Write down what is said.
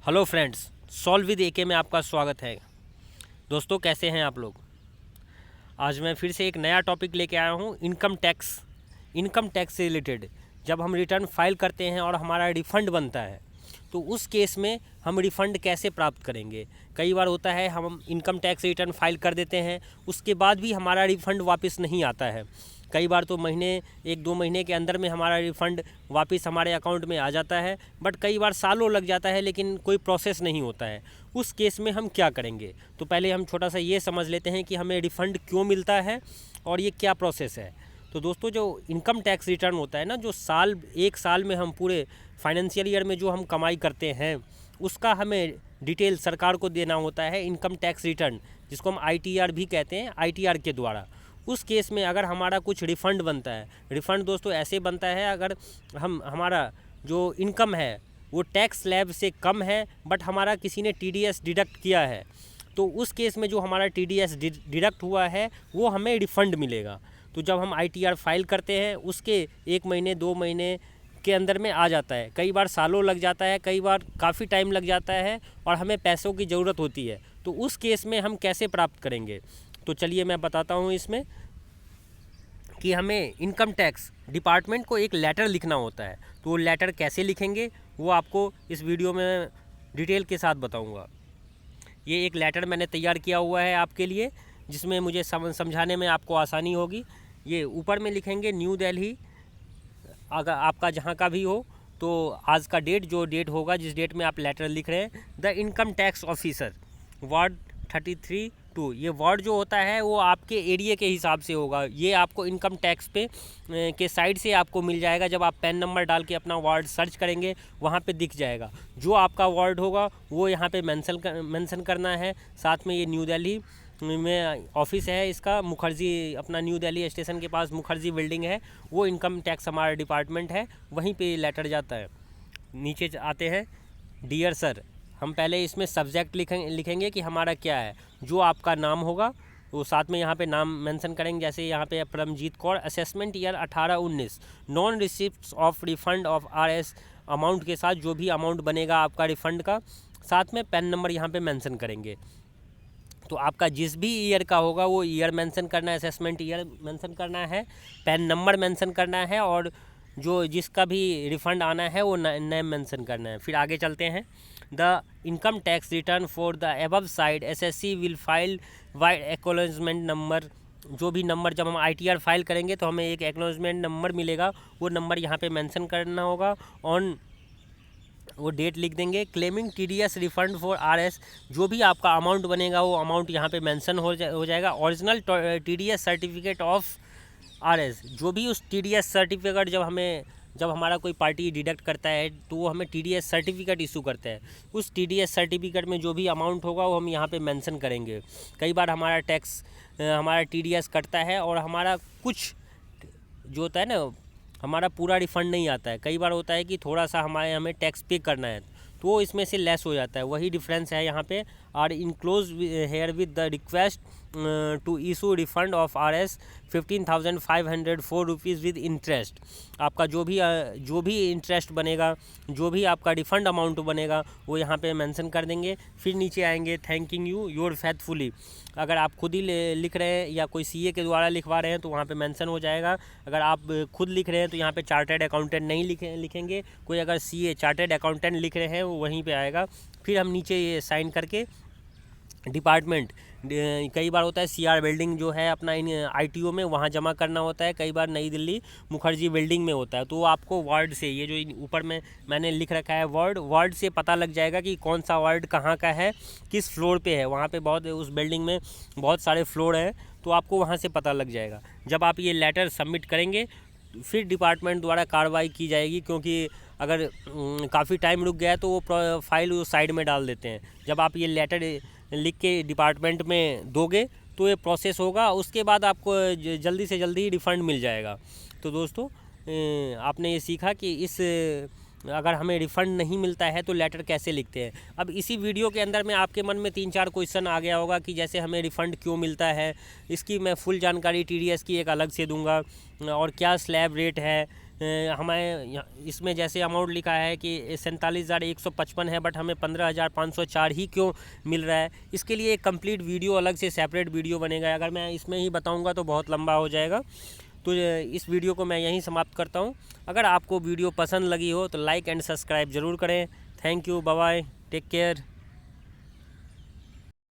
Hello friends, solve with एके में आपका स्वागत है। दोस्तों, कैसे हैं आप लोग। आज मैं फिर से एक नया टॉपिक लेके आया हूँ, इनकम टैक्स से रिलेटेड। जब हम रिटर्न फाइल करते हैं और हमारा रिफ़ंड बनता है तो उस केस में हम रिफ़ंड कैसे प्राप्त करेंगे। कई बार होता है हम इनकम टैक्स रिटर्न फाइल कर देते हैं, उसके बाद भी हमारा रिफ़ंड वापस नहीं आता है। कई बार तो एक दो महीने के अंदर में हमारा रिफ़ंड वापस हमारे अकाउंट में आ जाता है, बट कई बार सालों लग जाता है लेकिन कोई प्रोसेस नहीं होता है। उस केस में हम क्या करेंगे, तो पहले हम छोटा सा ये समझ लेते हैं कि हमें रिफ़ंड क्यों मिलता है और ये क्या प्रोसेस है। तो दोस्तों, जो इनकम टैक्स रिटर्न होता है ना, जो एक साल में हम पूरे फाइनेंशियल ईयर में जो हम कमाई करते हैं उसका हमें डिटेल सरकार को देना होता है, इनकम टैक्स रिटर्न, जिसको हम आईटीआर भी कहते हैं, आईटीआर के द्वारा। उस केस में अगर हमारा कुछ रिफ़ंड बनता है, रिफ़ंड दोस्तों ऐसे बनता है अगर हमारा जो इनकम है वो टैक्स स्लैब से कम है, बट हमारा किसी ने टीडीएस डिडक्ट किया है, तो उस केस में जो हमारा टीडीएस डिडक्ट हुआ है वो हमें रिफ़ंड मिलेगा। तो जब हम आईटीआर फाइल करते हैं उसके 1 महीने 2 महीने के अंदर में आ जाता है। कई बार सालों लग जाता है, कई बार काफ़ी टाइम लग जाता है और हमें पैसों की ज़रूरत होती है। तो उस केस में हम कैसे प्राप्त करेंगे, तो चलिए मैं बताता हूँ इसमें कि हमें इनकम टैक्स डिपार्टमेंट को एक लेटर लिखना होता है। तो वो लेटर कैसे लिखेंगे वो आपको इस वीडियो में डिटेल के साथ बताऊँगा। ये एक लेटर मैंने तैयार किया हुआ है आपके लिए, जिसमें मुझे समझाने में आपको आसानी होगी। ये ऊपर में लिखेंगे न्यू दिल्ली, अगर आपका जहाँ का भी हो तो आज का डेट, जो डेट होगा जिस डेट में आप लेटर लिख रहे हैं, the income tax officer ward 33-2। ये वार्ड जो होता है वो आपके एरिया के हिसाब से होगा। ये आपको इनकम टैक्स पे के साइड से आपको मिल जाएगा। जब आप पैन नंबर डाल के अपना वार्ड सर्च करेंगे वहाँ पे दिख जाएगा। जो आपका वार्ड होगा वो यहाँ पे मेंशन करना है। साथ में ये न्यू दिल्ली में ऑफिस है इसका, मुखर्जी, अपना न्यू दिल्ली स्टेशन के पास मुखर्जी बिल्डिंग है, वो इनकम टैक्स हमारा डिपार्टमेंट है, वहीं पे लेटर जाता है। नीचे आते हैं, डियर सर। हम पहले इसमें सब्जेक्ट लिखेंगे कि हमारा क्या है। जो आपका नाम होगा वो साथ में यहाँ पे नाम मेंशन करेंगे। जैसे यहाँ पे Paramjit Kaur, assessment year 18-19, non receipt of refund of RS amount के साथ जो भी अमाउंट बनेगा आपका रिफ़ंड का, साथ में पैन नंबर यहाँ पे मेंशन करेंगे। तो आपका जिस भी ईयर का होगा वो ईयर मेंशन करना है, असेसमेंट ईयर मेंशन करना है, पैन नंबर मेंशन करना है, और जो जिसका भी रिफ़ंड आना है वो नेम मेंशन करना है। फिर आगे चलते हैं। The income tax return for the above side SSC will file wide acknowledgement number. जो भी नंबर, जब हम आईटीआर फाइल करेंगे तो हमें एक एक्नॉलेजमेंट नंबर मिलेगा, वो नंबर यहाँ पे मेंशन करना होगा। ऑन वो डेट लिख देंगे। Claiming TDS refund for RS, जो भी आपका अमाउंट बनेगा वो अमाउंट यहाँ पे मेंशन हो जाएगा। Original TDS certificate of RS, जो भी उस टीडीएस सर्टिफिकेट, जब हमारा कोई पार्टी डिडक्ट करता है तो वो हमें टीडीएस सर्टिफिकेट इशू करता है। उस टीडीएस सर्टिफिकेट में जो भी अमाउंट होगा वो हम यहाँ पे मेंशन करेंगे। कई बार हमारा टीडीएस कटता है और हमारा कुछ जो होता है ना, हमारा पूरा रिफ़ंड नहीं आता है। कई बार होता है कि थोड़ा सा हमें टैक्स पे करना है, तो वो इसमें से लेस हो जाता है। वही डिफरेंस है यहाँ पे। Are enclose herewith the request to issue refund of RS 15,504 rupees with interest. आपका जो भी इंटरेस्ट बनेगा, जो भी आपका रिफ़ंड अमाउंट बनेगा वो यहाँ पे मेंशन कर देंगे। फिर नीचे आएंगे, थैंकिंग यू योर फेथफुली। अगर आप खुद ही लिख रहे हैं या कोई सीए के द्वारा लिखवा रहे हैं तो वहाँ पे मेंशन हो जाएगा। अगर आप खुद लिख रहे हैं तो यहाँ पे चार्टर्ड अकाउंटेंट नहीं लिखेंगे। कोई अगर सीए चार्टर्ड अकाउंटेंट लिख रहे हैं वो वहीं पे आएगा। फिर हम नीचे ये साइन करके डिपार्टमेंट, कई बार होता है सीआर बिल्डिंग जो है अपना इन आईटीओ में, वहाँ जमा करना होता है। कई बार नई दिल्ली मुखर्जी बिल्डिंग में होता है। तो आपको वार्ड से, ये जो ऊपर में मैंने लिख रखा है वार्ड से पता लग जाएगा कि कौन सा वार्ड कहाँ का है, किस फ्लोर पे है। वहाँ पे उस बिल्डिंग में बहुत सारे फ्लोर हैं, तो आपको वहाँ से पता लग जाएगा। जब आप ये लेटर सबमिट करेंगे फिर डिपार्टमेंट द्वारा कार्रवाई की जाएगी, क्योंकि अगर काफ़ी टाइम रुक गया है तो वो फाइल उस साइड में डाल देते हैं। जब आप ये लेटर लिख के डिपार्टमेंट में दोगे तो ये प्रोसेस होगा, उसके बाद आपको जल्दी से जल्दी रिफ़ंड मिल जाएगा। तो दोस्तों, आपने ये सीखा कि अगर हमें रिफ़ंड नहीं मिलता है तो लेटर कैसे लिखते हैं। अब इसी वीडियो के अंदर में आपके मन में 3-4 क्वेश्चन आ गया होगा कि जैसे हमें रिफ़ंड क्यों मिलता है। इसकी मैं फुल जानकारी टीडीएस की एक अलग से दूंगा, और क्या स्लैब रेट है, हमें इसमें जैसे अमाउंट लिखा है कि 47,155 है, बट हमें 15,504 ही क्यों मिल रहा है। इसके लिए एक कंप्लीट वीडियो अलग से सेपरेट वीडियो बनेगा। अगर मैं इसमें ही बताऊंगा तो बहुत लंबा हो जाएगा, तो इस वीडियो को मैं यहीं समाप्त करता हूं। अगर आपको वीडियो पसंद लगी हो तो लाइक एंड सब्सक्राइब ज़रूर करें। Thank you, bye bye, take care.